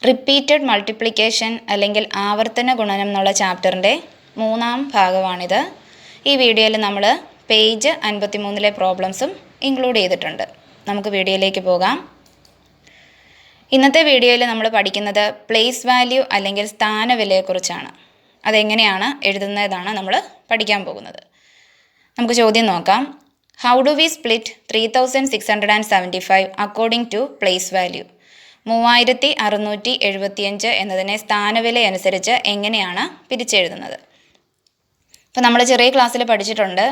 Repeated multiplication അല്ലെങ്കിൽ ആവർത്തന ഗുണനം എന്നുള്ള ചാപ്റ്ററിൻ്റെ 3-ാം ഭാഗമാണിത്. ഈ വീഡിയോയിൽ നമ്മൾ പേജ് 53-ലെ പ്രോബ്ലംസും ഇൻക്ലൂഡ് ചെയ്തിട്ടുണ്ട്. നമുക്ക് വീഡിയോയിലേക്ക് പോകാം. ഇന്നത്തെ വീഡിയോയിൽ നമ്മൾ പഠിക്കുന്നത് പ്ലേസ് വാല്യൂ അല്ലെങ്കിൽ സ്ഥാനവിലയെക്കുറിച്ചാണ്. അതെങ്ങനെയാണ് എഴുതുന്നതാണ് നമ്മൾ പഠിക്കാൻ പോകുന്നത്. നമുക്ക് ചോദ്യം നോക്കാം. How do we split 3675 according to place value? 3675 എന്നതിനെ സ്ഥാനവില അനുസരിച്ച് എങ്ങനെയാണ് പിരിച്ചെഴുതുന്നത്? അപ്പോൾ നമ്മൾ ചെറിയ ക്ലാസ്സിൽ പഠിച്ചിട്ടുണ്ട്.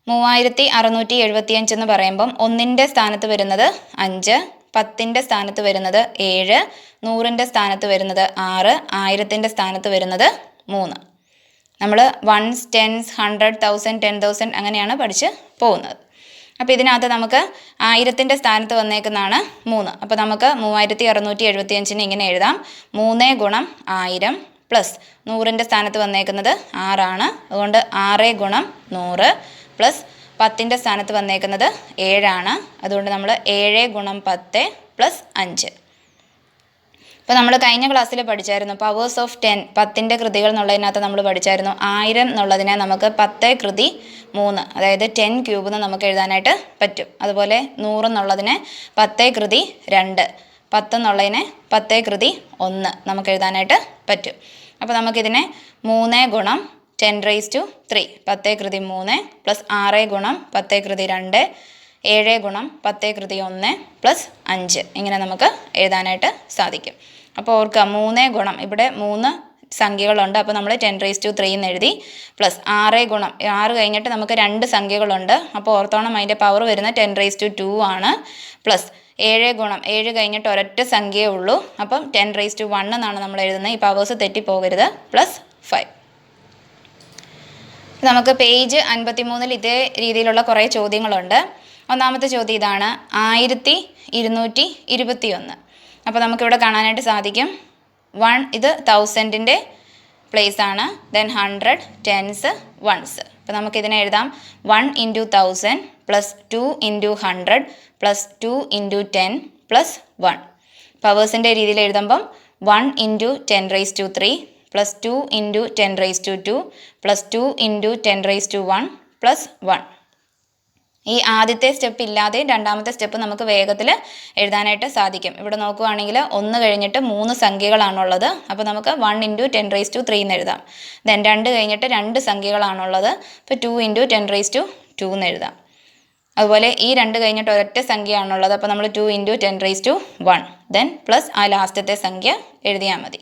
3675 എന്ന് പറയുമ്പം 1-ൻ്റെ സ്ഥാനത്ത് വരുന്നത് 5, 10-ൻ്റെ സ്ഥാനത്ത് വരുന്നത് 7, 100-ൻ്റെ സ്ഥാനത്ത് വരുന്നത് 6, 1000-ൻ്റെ സ്ഥാനത്ത് വരുന്നത് 3. നമ്മൾ 1s, 10s, 100, 1000, 10,000 അങ്ങനെയാണ് പഠിച്ച് പോകുന്നത്. അപ്പോൾ ഇതിനകത്ത് നമുക്ക് 1000-ൻ്റെ സ്ഥാനത്ത് വന്നേക്കുന്നതാണ് 3. അപ്പോൾ നമുക്ക് 3675 ഇങ്ങനെ എഴുതാം. 3 ഗുണം 1000 പ്ലസ് 100-ൻ്റെ സ്ഥാനത്ത് വന്നേക്കുന്നത് 6 ആണ്. അതുകൊണ്ട് 6 ഗുണം 100 പ്ലസ് 10-ൻ്റെ സ്ഥാനത്ത് വന്നേക്കുന്നത് 7 ആണ്. അതുകൊണ്ട് നമ്മൾ 7 ഗുണം 10 പ്ലസ് 5. അപ്പോൾ നമ്മൾ കഴിഞ്ഞ ക്ലാസ്സിൽ പഠിച്ചായിരുന്നു പവേഴ്സ് ഓഫ് 10, 10-ൻ്റെ കൃതികൾ എന്നുള്ളതിനകത്ത് നമ്മൾ പഠിച്ചായിരുന്നു 1000 എന്നുള്ളതിനെ നമുക്ക് 10 കൃതി 3, അതായത് 10 ക്യൂബ് എന്ന് നമുക്ക് എഴുതാനായിട്ട് പറ്റും. അതുപോലെ 100 എന്നുള്ളതിനെ 10 കൃതി 2, 10 എന്നുള്ളതിനെ 10 കൃതി 1 നമുക്ക് എഴുതാനായിട്ട് പറ്റും. അപ്പോൾ നമുക്കിതിനെ 3 ഗുണം 10⁻³ 10 കൃതി 3 പ്ലസ് 6 ഗുണം 10 കൃതി 2, 7 ഗുണം 10 കൃതി 1 പ്ലസ് 5 ഇങ്ങനെ നമുക്ക് എഴുതാനായിട്ട് സാധിക്കും. അപ്പോൾ ഓർക്കുക 3 ഗുണം ഇവിടെ 3 സംഖ്യകളുണ്ട്. അപ്പോൾ നമ്മൾ 10⁻³ എന്ന് എഴുതി. പ്ലസ് 6 ഗുണം 6 കഴിഞ്ഞിട്ട് നമുക്ക് 2 സംഖ്യകളുണ്ട്. അപ്പോൾ ഓർത്തോണം അതിൻ്റെ പവർ വരുന്ന 10⁻² ആണ്. പ്ലസ് 7 ഗുണം 7 കഴിഞ്ഞിട്ട് ഒരൊറ്റ സംഖ്യയേ ഉള്ളൂ. അപ്പം 10⁻1 എന്നാണ് നമ്മൾ എഴുതുന്നത്. ഈ പവേഴ്സ് തെറ്റിപ്പോകരുത്. പ്ലസ് 5. നമുക്ക് പേജ് 53-ൽ ഇതേ രീതിയിലുള്ള കുറേ ചോദ്യങ്ങളുണ്ട്. ഒന്നാമത്തെ ചോദ്യം ഇതാണ്. 1221. അപ്പോൾ നമുക്കിവിടെ കാണാനായിട്ട് സാധിക്കും. 1 ഇത് 1000-ൻ്റെ പ്ലേസ് ആണ്. Then 100, 10s, 1s. അപ്പോൾ നമുക്കിതിനെ എഴുതാം. 1 × 1000 പ്ലസ് 2 × 100 പ്ലസ് 2 × 10 പ്ലസ് 1. പവേഴ്സിൻ്റെ രീതിയിൽ എഴുതുമ്പം 1 × 10⁻³ പ്ലസ് 2 × 10⁻² പ്ലസ് 2 × 10⁻1 പ്ലസ് 1. ഈ ആദ്യത്തെ സ്റ്റെപ്പ് ഇല്ലാതെ രണ്ടാമത്തെ സ്റ്റെപ്പ് നമുക്ക് വേഗത്തിൽ എഴുതാനായിട്ട് സാധിക്കും. ഇവിടെ നോക്കുകയാണെങ്കിൽ 1 കഴിഞ്ഞിട്ട് 3 സംഖ്യകളാണുള്ളത്. അപ്പോൾ നമുക്ക് 1 × 10⁻³ എന്ന് എഴുതാം. ദെൻ 2 കഴിഞ്ഞിട്ട് 2 സംഖ്യകളാണുള്ളത്. അപ്പോൾ 2 × 10⁻² എന്ന് എഴുതാം. അതുപോലെ ഈ 2 കഴിഞ്ഞിട്ട് ഒരൊറ്റ സംഖ്യയാണുള്ളത്. അപ്പോൾ നമ്മൾ 2 × 10⁻1. ദെൻ പ്ലസ് ആ ലാസ്റ്റത്തെ സംഖ്യ എഴുതിയാൽ മതി.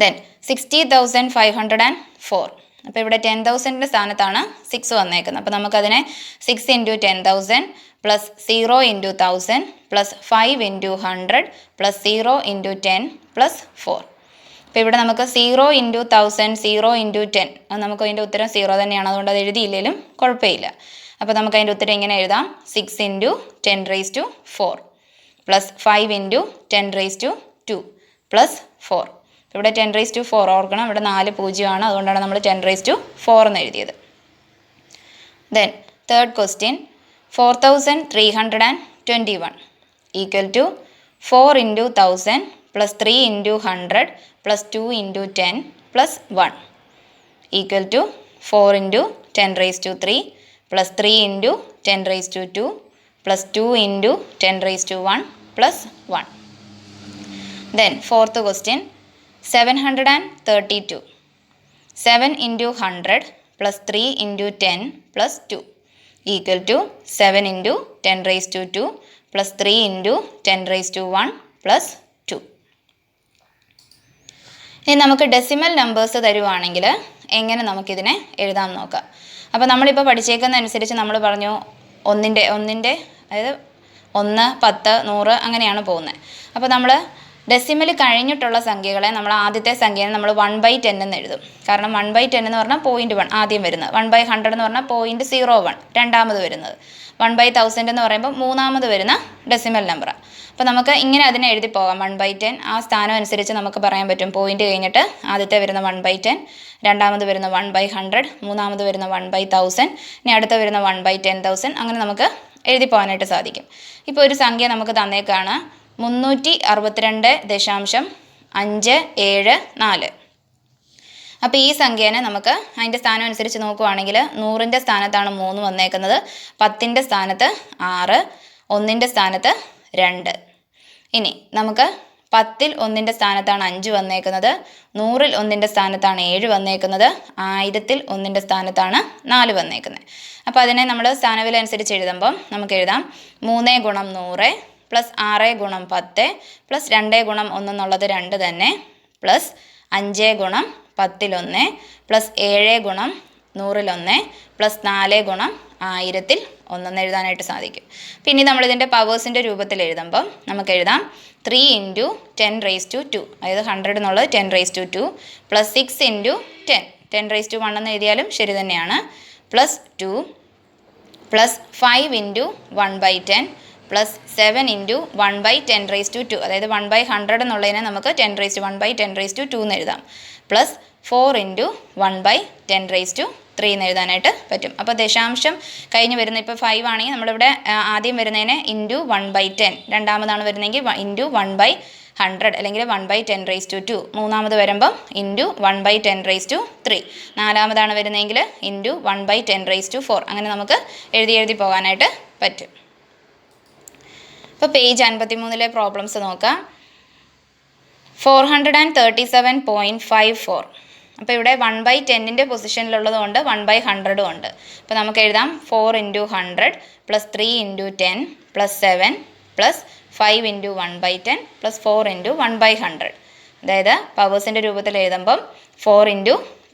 ദെൻ 60,504. അപ്പോൾ ഇവിടെ 10,000-ൻ്റെ സ്ഥാനത്താണ് 6 വന്നേക്കുന്നത്. അപ്പോൾ നമുക്കതിനെ 6 × 10,000 പ്ലസ് 0 × 1000 പ്ലസ് 5 × 100 പ്ലസ് 0 × 10 പ്ലസ് 4. അപ്പോൾ ഇവിടെ നമുക്ക് 0 × 1000, 0 × 10, അത് നമുക്ക് അതിൻ്റെ ഉത്തരം 0 തന്നെയാണ്. അതുകൊണ്ട് അത് എഴുതിയില്ലെങ്കിലും കുഴപ്പമില്ല. അപ്പോൾ നമുക്ക് അതിൻ്റെ ഉത്തരം ഇങ്ങനെ എഴുതാം. 6 × 10⁻4 പ്ലസ് 5 × 10⁻2 പ്ലസ് 4. ഇവിടെ 10⁻4 ഓർക്കണം. ഇവിടെ 4 പൂജ്യമാണ്. അതുകൊണ്ടാണ് നമ്മൾ 10⁻4 എന്ന് എഴുതിയത്. Then third question. 4321 equal to 4 × 1000 plus 3 × 100 plus 2 × 10 plus 1 equal to 4 × 10⁻³ plus 3 × 10⁻2 plus 2 × 10⁻1 plus 1. Then fourth question. 732. 7 × 100 plus 3 × 10 plus 2 equal to 7 × 10⁻² plus 3 × 10⁻1 plus 2. ഇനി നമുക്ക് ഡെസിമൽ നമ്പേഴ്സ് തരുവാണെങ്കിൽ എങ്ങനെ നമുക്കിതിനെ എഴുതാൻ നോക്കാം. അപ്പോൾ നമ്മളിപ്പോൾ പഠിച്ചേക്കുന്ന അനുസരിച്ച് നമ്മൾ പറഞ്ഞു ഒന്നിൻ്റെ അതായത് 1, 10, 100 അങ്ങനെയാണ് പോകുന്നത്. അപ്പോൾ നമ്മൾ ഡെസിമൽ കഴിഞ്ഞിട്ടുള്ള സംഖ്യകളെ നമ്മൾ ആദ്യത്തെ സംഖ്യയെ നമ്മൾ 1/10 എന്ന് എഴുതും. കാരണം 1/10 എന്ന് പറഞ്ഞാൽ 0.1 ആദ്യം വരുന്നത്, 1/100 എന്ന് പറഞ്ഞാൽ 0.01 രണ്ടാമത് വരുന്നത്, 1/1000 എന്ന് പറയുമ്പോൾ മൂന്നാമത് വരുന്ന ഡെസിമൽ നമ്പറാണ്. അപ്പോൾ നമുക്ക് ഇങ്ങനെ അതിനെ എഴുതി പോകാം. 1/10 ആ സ്ഥാനം അനുസരിച്ച് നമുക്ക് പറയാൻ പറ്റും. പോയിന്റ് കഴിഞ്ഞിട്ട് ആദ്യത്തെ വരുന്ന 1/10, രണ്ടാമത് വരുന്ന 1/100, മൂന്നാമത് വരുന്ന 1/1000, ഇനി അടുത്ത വരുന്ന 1/10,000. അങ്ങനെ നമുക്ക് എഴുതി പോകാനായിട്ട് സാധിക്കും. ഇപ്പോൾ ഒരു സംഖ്യ നമുക്ക് തന്നേക്കാണ് 362.574. അപ്പോൾ ഈ സംഖ്യേനെ നമുക്ക് അതിൻ്റെ സ്ഥാനം അനുസരിച്ച് നോക്കുവാണെങ്കിൽ 100ൻ്റെ സ്ഥാനത്താണ് 3 വന്നേക്കുന്നത്, 10ൻ്റെ സ്ഥാനത്ത് 6, 1ൻ്റെ സ്ഥാനത്ത് 2. ഇനി നമുക്ക് 10ൽ 1ൻ്റെ സ്ഥാനത്താണ് 5 വന്നേക്കുന്നത്, 100ൽ 1ൻ്റെ സ്ഥാനത്താണ് 7 വന്നേക്കുന്നത്, 1000ൽ 1ൻ്റെ സ്ഥാനത്താണ് 4 വന്നേക്കുന്നത്. അപ്പോൾ അതിനെ നമ്മൾ സ്ഥാനവില അനുസരിച്ച് എഴുതുമ്പം നമുക്ക് എഴുതാം 3 ഗുണം 100 പ്ലസ് 6 ഗുണം 10 പ്ലസ് 2 ഗുണം 1 എന്നുള്ളത് 2 തന്നെ, പ്ലസ് 5 ഗുണം 10ൽ 1 പ്ലസ് 7 ഗുണം 100ൽ 1 പ്ലസ് 4 ഗുണം 1000ൽ 1 എന്ന് എഴുതാനായിട്ട് സാധിക്കും. പിന്നെ നമ്മളിതിൻ്റെ പവേഴ്സിൻ്റെ രൂപത്തിൽ എഴുതുമ്പം നമുക്ക് എഴുതാം 3 × 10⁻², അതായത് 100 എന്നുള്ളത് 10⁻² പ്ലസ് 6 × 10 എന്ന് എഴുതിയാലും ശരി തന്നെയാണ്, പ്ലസ് 2 പ്ലസ് 5 × 1/10 പ്ലസ് 7 × 1/10⁻², അതായത് 1/100 എന്നുള്ളതിനെ നമുക്ക് 1/10⁻² എന്ന് എഴുതാം, പ്ലസ് 4 × 1/10⁻³ എന്ന് എഴുതാനായിട്ട് പറ്റും. അപ്പോൾ ദശാംശം കഴിഞ്ഞ് വരുന്ന ഇപ്പോൾ 5 ആണെങ്കിൽ നമ്മളിവിടെ ആദ്യം വരുന്നതിനെ × 1/10, രണ്ടാമതാണ് വരുന്നതെങ്കിൽ × 1/100 അല്ലെങ്കിൽ 1/10⁻², മൂന്നാമത് വരുമ്പം × 1/10⁻3, നാലാമതാണ് വരുന്നതെങ്കിൽ × 1/10⁻4. അങ്ങനെ നമുക്ക് എഴുതി പോകാനായിട്ട് പറ്റും. ഇപ്പോൾ പേജ് 53-ലെ പ്രോബ്ലംസ് നോക്കാം. 437.54. അപ്പോൾ ഇവിടെ 1/10ൻ്റെ പൊസിഷനിലുള്ളത് കൊണ്ട് 1/100 ഉണ്ട്. അപ്പോൾ നമുക്ക് എഴുതാം 4 × 100 പ്ലസ് 3 × 10 പ്ലസ് 7 പ്ലസ് 5 × 1/10 പ്ലസ് 4 × 1/100. അതായത് പവേഴ്സിൻ്റെ രൂപത്തിൽ എഴുതുമ്പം 4 ×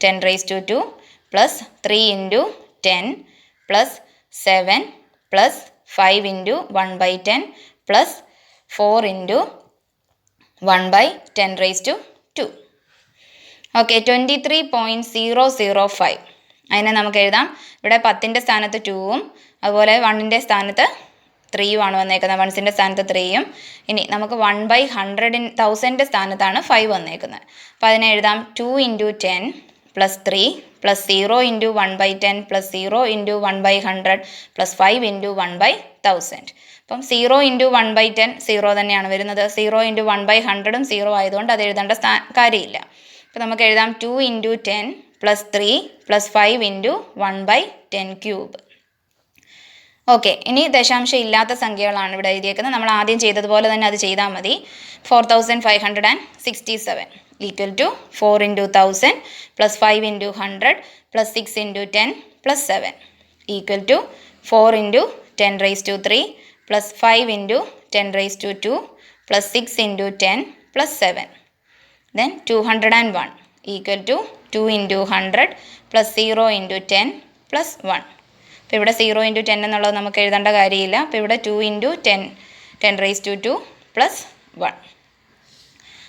10⁻² plus 3 × 10 plus 7 plus 5 × 1/10 plus 4 × 1/10⁻². Okay, 23.005. അതിനെ നമുക്ക് എഴുതാം. ഇവിടെ 10ൻ്റെ സ്ഥാനത്ത് 2ഉം അതുപോലെ 1ൻ്റെ സ്ഥാനത്ത് 3ഉം ആണ് വന്നേക്കുന്നത്, 1ൻ്റെ സ്ഥാനത്ത് 3ഉം. ഇനി നമുക്ക് 1/100,000ൻ്റെ സ്ഥാനത്താണ് 5 വന്നേക്കുന്നത്. അപ്പോൾ അതിനെ എഴുതാം 2 × 10 പ്ലസ് 3 പ്ലസ് 0 × 1/10 പ്ലസ് 0 × 1/100 പ്ലസ് 5 × 1/1000. അപ്പം 0 × 1/10 0 തന്നെയാണ് വരുന്നത്, 0 × 1/100ഉം 0 ആയതുകൊണ്ട് അത് എഴുതേണ്ട കാര്യമില്ല. അപ്പോൾ നമുക്ക് എഴുതാം 2 × 10 പ്ലസ് 3 പ്ലസ് 5 × 1/10³. ഓക്കെ, ഇനി ദശാംശം ഇല്ലാത്ത സംഖ്യകളാണ് ഇവിടെ എഴുതിയേക്കുന്നത്. നമ്മൾ ആദ്യം ചെയ്തതുപോലെ തന്നെ അത് ചെയ്താൽ മതി. 4567 equal to 4 × 1000 plus 5 × 100 plus 6 × 10 plus 7 equal to 4 × 10⁻³ plus 5 × 10⁻² plus 6 × 10 plus 7. Then 201 equal to 2 × 100 plus 0 × 10 plus 1. അപ്പോൾ ഇവിടെ 0 × 10 എന്നുള്ളത് നമുക്ക് എഴുതേണ്ട കാര്യമില്ല. അപ്പോൾ ഇവിടെ 2 × 10⁻² പ്ലസ് 1.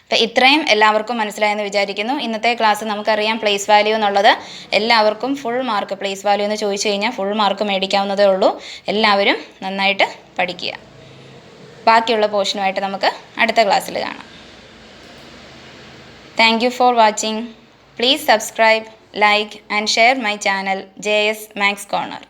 അപ്പോൾ ഇത്രയും എല്ലാവർക്കും മനസ്സിലായെന്ന് വിചാരിക്കുന്നു. ഇന്നത്തെ ക്ലാസ് നമുക്കറിയാം പ്ലേസ് വാല്യൂ എന്നുള്ളത് എല്ലാവർക്കും ഫുൾ മാർക്ക്, പ്ലേസ് വാല്യൂ എന്ന് ചോദിച്ചു കഴിഞ്ഞാൽ ഫുൾ മാർക്ക് മേടിക്കാവുന്നതേ ഉള്ളൂ. എല്ലാവരും നന്നായിട്ട് പഠിക്കുക. ബാക്കിയുള്ള പോർഷനുമായിട്ട് നമുക്ക് അടുത്ത ക്ലാസ്സിൽ കാണാം. Thank you for watching. Please subscribe, like and share my channel JS Max Corner.